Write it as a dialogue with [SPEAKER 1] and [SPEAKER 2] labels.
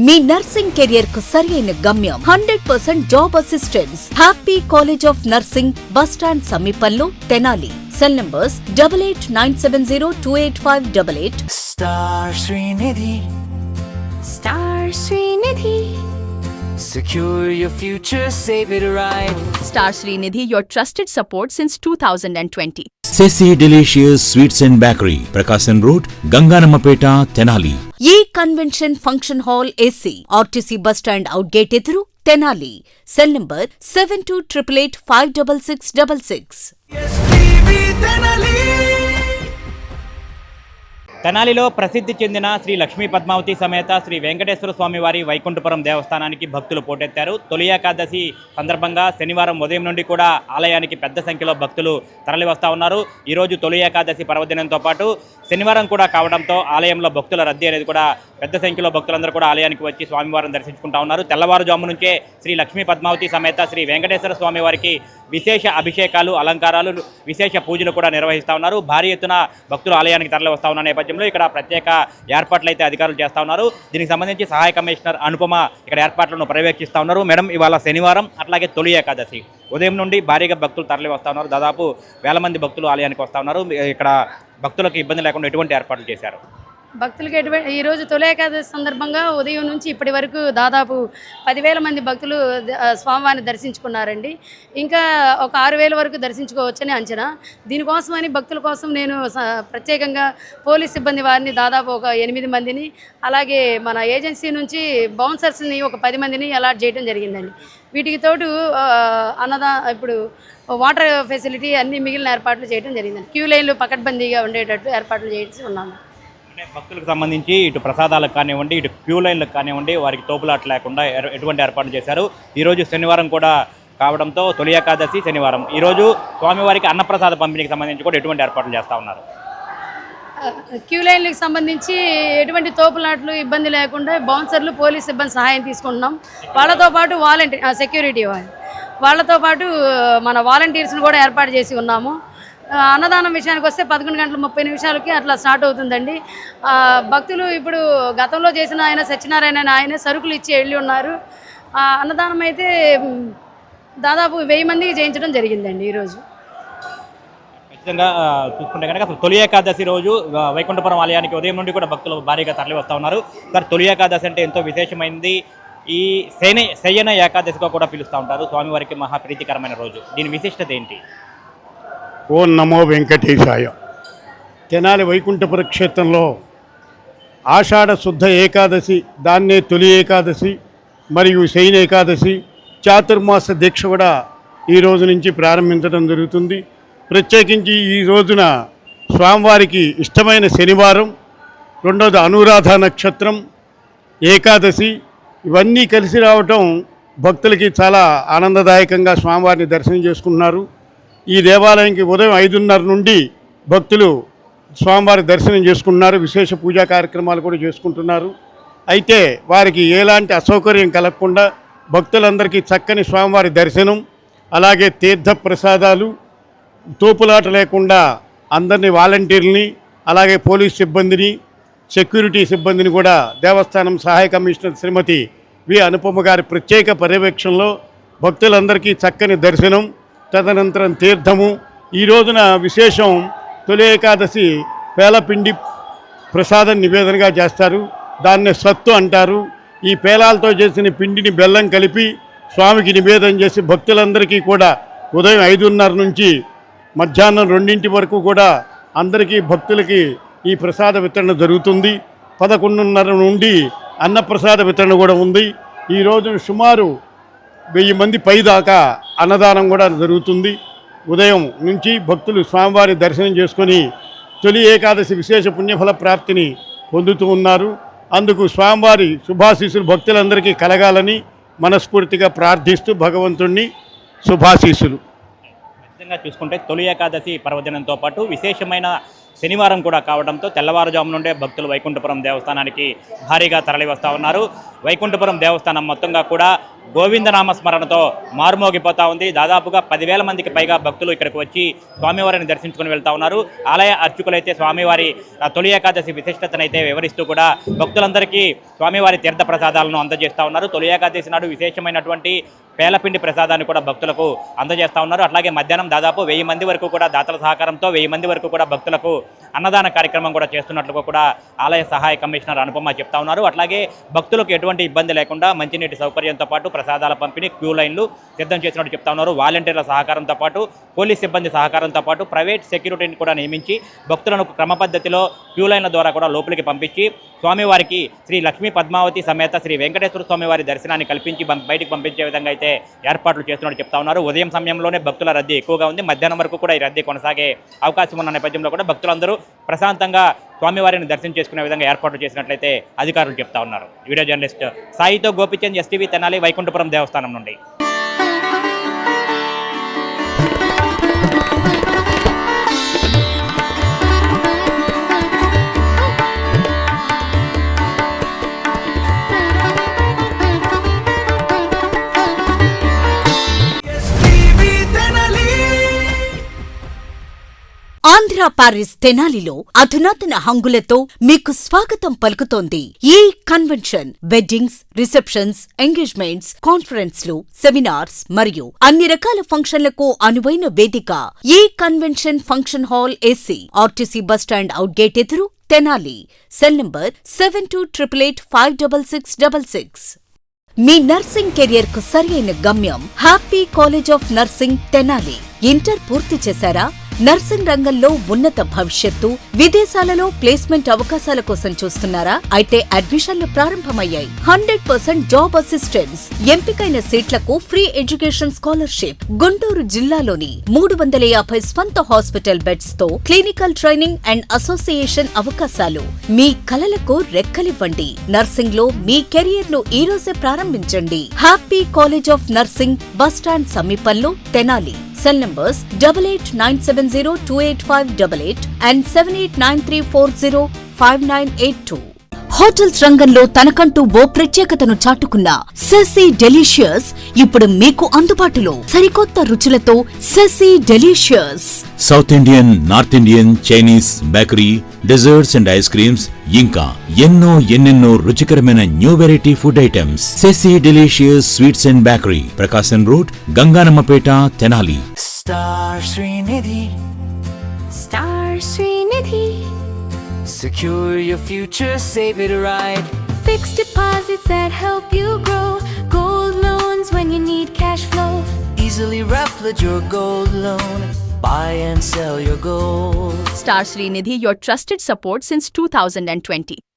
[SPEAKER 1] మీ nursing career కు సరైన గమ్యం 100% job assistance. Happy college of nursing, bus stand సమీపంలో, Tenali. Cell numbers 8897028588.
[SPEAKER 2] Star Srinidhi.
[SPEAKER 3] Star Srinidhi.
[SPEAKER 2] Secure your future, save it right.
[SPEAKER 3] Star Srinidhi, your trusted support since 2020.
[SPEAKER 4] Ceci Delicious Sweets and Bakery, Prakasam Road, Ganganamapeta, Tenali.
[SPEAKER 1] E Convention Function Hall AC, RTC Bus Stand Outgate Eduru, Tenali. Cell number 7288856666.
[SPEAKER 5] తెనాలిలో ప్రసిద్ధి చెందిన శ్రీ లక్ష్మీ పద్మావతి సమేత శ్రీ వెంకటేశ్వర స్వామి వారి వైకుంఠపురం దేవస్థానానికి భక్తులు పోటెత్తారు. తొలి ఏకాదశి సందర్భంగా శనివారం ఉదయం నుండి కూడా ఆలయానికి పెద్ద సంఖ్యలో భక్తులు తరలివస్తూ ఉన్నారు. ఈరోజు తొలి ఏకాదశి పర్వదినంతో పాటు శనివారం కూడా కావడంతో ఆలయంలో భక్తుల రద్దీ అనేది కూడా పెద్ద సంఖ్యలో భక్తులందరూ కూడా ఆలయానికి వచ్చి స్వామివారిని దర్శించుకుంటా ఉన్నారు. తెల్లవారుజాము నుంచే శ్రీ లక్ష్మీ పద్మావతి సమేత శ్రీ వెంకటేశ్వర స్వామి వారికి విశేష అభిషేకాలు, అలంకారాలు, విశేష పూజలు కూడా నిర్వహిస్తూ ఉన్నారు. భారీ ఎత్తున భక్తులు ఆలయానికి తరలి వస్తూ ఉన్న నేపథ్యంలో ఇక్కడ ప్రత్యేక ఏర్పాట్లు అయితే అధికారులు చేస్తూ ఉన్నారు. దీనికి సంబంధించి సహాయ కమిషనర్ అనుపమ ఇక్కడ ఏర్పాట్లను పర్యవేక్షిస్తూ ఉన్నారు. మేడం, ఇవాళ శనివారం, అట్లాగే తొలి ఏకాదశి ఉదయం నుండి భారీగా భక్తులు తరలి వస్తూ ఉన్నారు. దాదాపు 1000 మంది భక్తులు ఆలయానికి వస్తూ ఉన్నారు. ఇక్కడ భక్తులకు ఇబ్బంది లేకుండా ఎటువంటి ఏర్పాట్లు చేశారు?
[SPEAKER 6] భక్తులకి ఈరోజు తొలి ఏకాదశి సందర్భంగా ఉదయం నుంచి ఇప్పటి వరకు దాదాపు 10,000 మంది భక్తులు స్వామివారిని దర్శించుకున్నారండి. ఇంకా ఒక 6,000 వరకు దర్శించుకోవచ్చని అంచనా. దీనికోసమని భక్తుల కోసం నేను ప్రత్యేకంగా పోలీస్ సిబ్బంది వారిని దాదాపు ఒక 8 మందిని, అలాగే మన ఏజెన్సీ నుంచి బౌన్సర్స్ని ఒక 10 మందిని అలాట్ చేయడం జరిగిందండి. వీటికి తోడు ఇప్పుడు వాటర్ ఫెసిలిటీ అన్ని మిగిలిన ఏర్పాట్లు చేయడం జరిగిందండి. క్యూ లైన్లు పకడ్బందీగా ఉండేటట్టు ఏర్పాట్లు చేసి ఉన్నాము.
[SPEAKER 5] భక్తులకు సంబంధించి ఇటు ప్రసాదాలకు కానివ్వండి, ఇటు క్యూ లైన్లకు కానివ్వండి, వారికి తోపులాట లేకుండా ఎటువంటి ఏర్పాట్లు చేశారు. ఈరోజు శనివారం కూడా కావడంతో తొలి ఏకాదశి శనివారం, ఈరోజు స్వామివారికి అన్నప్రసాద పంపిణీకి సంబంధించి కూడా ఎటువంటి ఏర్పాట్లు చేస్తూ ఉన్నారు?
[SPEAKER 6] క్యూ లైన్లకు సంబంధించి ఎటువంటి తోపులాట్లు ఇబ్బంది లేకుండా బౌన్సర్లు, పోలీస్ సిబ్బంది సహాయం తీసుకుంటున్నాం. వాళ్ళతో పాటు సెక్యూరిటీ వాళ్ళతో పాటు మన వాలంటీర్స్ని కూడా ఏర్పాటు చేసి ఉన్నాము. అన్నదానం విషయానికి వస్తే 11:30 అట్లా స్టార్ట్ అవుతుందండి. భక్తులు ఇప్పుడు గతంలో చేసిన ఆయన సత్యనారాయణ ఆయన సరుకులు ఇచ్చి వెళ్ళి ఉన్నారు. అన్నదానం అయితే దాదాపు 1000 మందికి చేయించడం జరిగిందండి ఈరోజు.
[SPEAKER 5] ఖచ్చితంగా చూసుకుంటే కనుక అసలు తొలి ఏకాదశి రోజు వైకుంఠపురం ఆలయానికి ఉదయం నుండి కూడా భక్తులు భారీగా తరలి వస్తూ ఉన్నారు. సార్, తొలి ఏకాదశి అంటే ఎంతో విశేషమైంది. ఈ శయన ఏకాదశిగా కూడా పిలుస్తూ ఉంటారు. స్వామివారికి మహాప్రీతికరమైన రోజు. దీని విశిష్టత ఏంటి?
[SPEAKER 7] ఓం నమో వెంకటేశాయ. తెనాలి వైకుంఠపుర క్షేత్రంలో ఆషాఢ శుద్ధ ఏకాదశి, దాన్నే తొలి ఏకాదశి మరియు శయన ఏకాదశి చాతుర్మాస దీక్ష కూడా ఈ రోజు నుంచి ప్రారంభించడం జరుగుతుంది. ప్రత్యేకించి ఈ రోజున స్వామివారికి ఇష్టమైన శనివారం, రెండోది అనురాధ నక్షత్రం, ఏకాదశి ఇవన్నీ కలిసి రావటం భక్తులకి చాలా ఆనందదాయకంగా స్వామివారిని దర్శనం చేసుకుంటున్నారు. ఈ దేవాలయానికి ఉదయం 5:30 నుండి భక్తులు స్వామివారి దర్శనం చేసుకుంటున్నారు. విశేష పూజా కార్యక్రమాలు కూడా చేసుకుంటున్నారు. అయితే వారికి ఎలాంటి అసౌకర్యం కలగకుండా భక్తులందరికీ చక్కని స్వామివారి దర్శనం, అలాగే తీర్థ ప్రసాదాలు, తోపులాట లేకుండా అందరినీ వాలంటీర్ని, అలాగే పోలీస్ సిబ్బందిని, సెక్యూరిటీ సిబ్బందిని కూడా దేవస్థానం సహాయ కమిషనర్ శ్రీమతి వి అనుపమ గారి ప్రత్యేక పర్యవేక్షణలో భక్తులందరికీ చక్కని దర్శనం, తదనంతరం తీర్థము. ఈ రోజున విశేషం తొలి ఏకాదశి పేలపిండి ప్రసాదం నివేదనగా చేస్తారు. దాన్నే సత్తు అంటారు. ఈ పేలాలతో చేసిన పిండిని బెల్లం కలిపి స్వామికి నివేదన చేసి భక్తులందరికీ కూడా ఉదయం 5:30 నుంచి మధ్యాహ్నం 2 వరకు కూడా అందరికీ భక్తులకి ఈ ప్రసాద వితరణ జరుగుతుంది. 11:30 నుండి అన్నప్రసాద వితరణ కూడా ఉంది. ఈ రోజున సుమారు 1000 మంది పైదాకా అన్నదానం కూడా జరుగుతుంది. ఉదయం నుంచి భక్తులు స్వామివారి దర్శనం చేసుకొని తొలి ఏకాదశి విశేష పుణ్యఫల ప్రాప్తిని పొందుతూ ఉన్నారు. అందుకు స్వామివారి శుభాశీస్సులు భక్తులందరికీ కలగాలని మనస్ఫూర్తిగా ప్రార్థిస్తూ భగవంతుణ్ణి శుభాశీస్సులు.
[SPEAKER 5] ఖచ్చితంగా చూసుకుంటే తొలి ఏకాదశి పర్వదినంతో పాటు విశేషమైన శనివారం కూడా కావడంతో తెల్లవారుజాము నుండే భక్తులు వైకుంఠపురం దేవస్థానానికి భారీగా తరలి వస్తూ ఉన్నారు. వైకుంఠపురం దేవస్థానం మొత్తంగా కూడా గోవిందనామ స్మరణతో మారుమోగిపోతా ఉంది. దాదాపుగా 10,000 మందికి పైగా భక్తులు ఇక్కడికి వచ్చి స్వామివారిని దర్శించుకుని వెళ్తా ఉన్నారు. ఆలయ అర్చకులైతే స్వామివారి తొలి ఏకాదశి విశిష్టతనైతే వివరిస్తూ కూడా భక్తులందరికీ స్వామివారి తీర్థ ప్రసాదాలను అందజేస్తూ ఉన్నారు. తొలి ఏకాదశి నాడు విశేషమైనటువంటి పేలపిండి ప్రసాదాన్ని కూడా భక్తులకు అందజేస్తూ ఉన్నారు. అట్లాగే మధ్యాహ్నం దాదాపు 1000 మంది వరకు కూడా దాతల సహకారంతో 1000 మంది వరకు కూడా భక్తులకు అన్నదాన కార్యక్రమం కూడా చేస్తున్నట్లు కూడా ఆలయ సహాయ కమిషనర్ అనుపమ చెప్తా ఉన్నారు. అట్లాగే భక్తులకు ఎటువంటి ఇబ్బంది లేకుండా మంచినీటి సౌకర్యంతో పాటు ప్రసాదాల పంపిణీ, క్యూ లైన్లు సిద్ధం చేసినట్టు చెప్తా ఉన్నారు. వాలంటీర్ల సహకారంతో పాటు పోలీస్ సిబ్బంది సహకారంతో పాటు ప్రైవేట్ సెక్యూరిటీని కూడా నియమించి భక్తులను క్రమ పద్ధతిలో క్యూ లైన్ల ద్వారా కూడా లోపలికి పంపించి స్వామివారికి శ్రీ లక్ష్మీ పద్మావతి సమేత శ్రీ వెంకటేశ్వర స్వామివారి దర్శనాన్ని కల్పించి బయటికి పంపించే విధంగా అయితే ఏర్పాట్లు చేస్తున్నట్టు చెప్తా ఉన్నారు. ఉదయం సమయంలోనే భక్తుల రద్దీ ఎక్కువగా ఉంది. మధ్యాహ్నం వరకు కూడా ఈ రద్దీ కొనసాగే అవకాశం ఉన్న నేపథ్యంలో కూడా భక్తులందరూ ప్రశాంతంగా స్వామివారిని దర్శనం చేసుకునే విధంగా ఏర్పాట్లు చేసినట్లయితే అధికారులు చెప్తా ఉన్నారు. వీడియో జర్నలిస్ట్ సాయితో గోపిచంద్, ఎస్టీవీ తెనాలి, వైకుంఠపురం దేవస్థానం నుండి.
[SPEAKER 1] ఆంధ్ర పారిస్ తెనాలిలో అధునాతన హంగులతో మీకు స్వాగతం పలుకుతోంది ఈ కన్వెన్షన్. వెడ్డింగ్స్, రిసెప్షన్స్, ఎంగేజ్మెంట్స్, కాన్ఫరెన్స్లు, సెమినార్స్ మరియు అన్ని రకాల ఫంక్షన్లకు అనువైన వేదిక. ఈ convention function hall AC, RTC bus stand out gate ఎదురు, తెనాలి. Cell number 7288566666. మీ నర్సింగ్ కెరియర్ కు సరైన గమ్యం happy college of nursing Tenali. Inter పూర్తి చేశారా? నర్సింగ్ రంగంలో ఉన్నత భవిష్యత్తు, విదేశాలలో ప్లేస్మెంట్ అవకాశాల కోసం చూస్తున్నారా? అయితే అడ్మిషన్లు ప్రారంభమయ్యాయి. 100% జాబ్ అసిస్టెన్స్, ఎంపికైన సీట్లకు ఫ్రీ ఎడ్యుకేషన్ స్కాలర్షిప్. గుంటూరు జిల్లాలోని 350 స్వంత హాస్పిటల్ బెడ్స్ తో క్లినికల్ ట్రైనింగ్ అండ్ అసోసియేషన్ అవకాశాలు. మీ కలలకు రెక్కలివ్వండి. నర్సింగ్ లో మీ కెరియర్ ను ఈ రోజే ప్రారంభించండి. Happy college of nursing, bus stand సమీపంలో, Tenali. Cell numbers 8897028588 and 7893405982. Hotels రంగంలో తనకంటూ ఓ ప్రత్యేకతను చాటుకున్న సెసీ డెలీషియస్ ఇప్పుడు మీకు అందుబాటులో. సరికొత్త రుచులతో సెసీ delicious.
[SPEAKER 4] South Indian, North Indian, Chinese, bakery, desserts and ice creams, ఇంకా ఎన్నెన్నో రుచికరమైన న్యూ వెరైటీ ఫుడ్ ఐటమ్స్. సెసీ delicious sweets and bakery, Prakasam road, Ganganammapeta, Tenali.
[SPEAKER 2] Star Srinidhi.
[SPEAKER 8] Star Srinidhi.
[SPEAKER 2] Secure your future, save it right.
[SPEAKER 8] Fixed deposits that help you grow. Gold loans when you need cash flow.
[SPEAKER 2] Easily replicate your gold loan. Buy and sell your gold.
[SPEAKER 3] Star Srinidhi, your trusted support since 2020.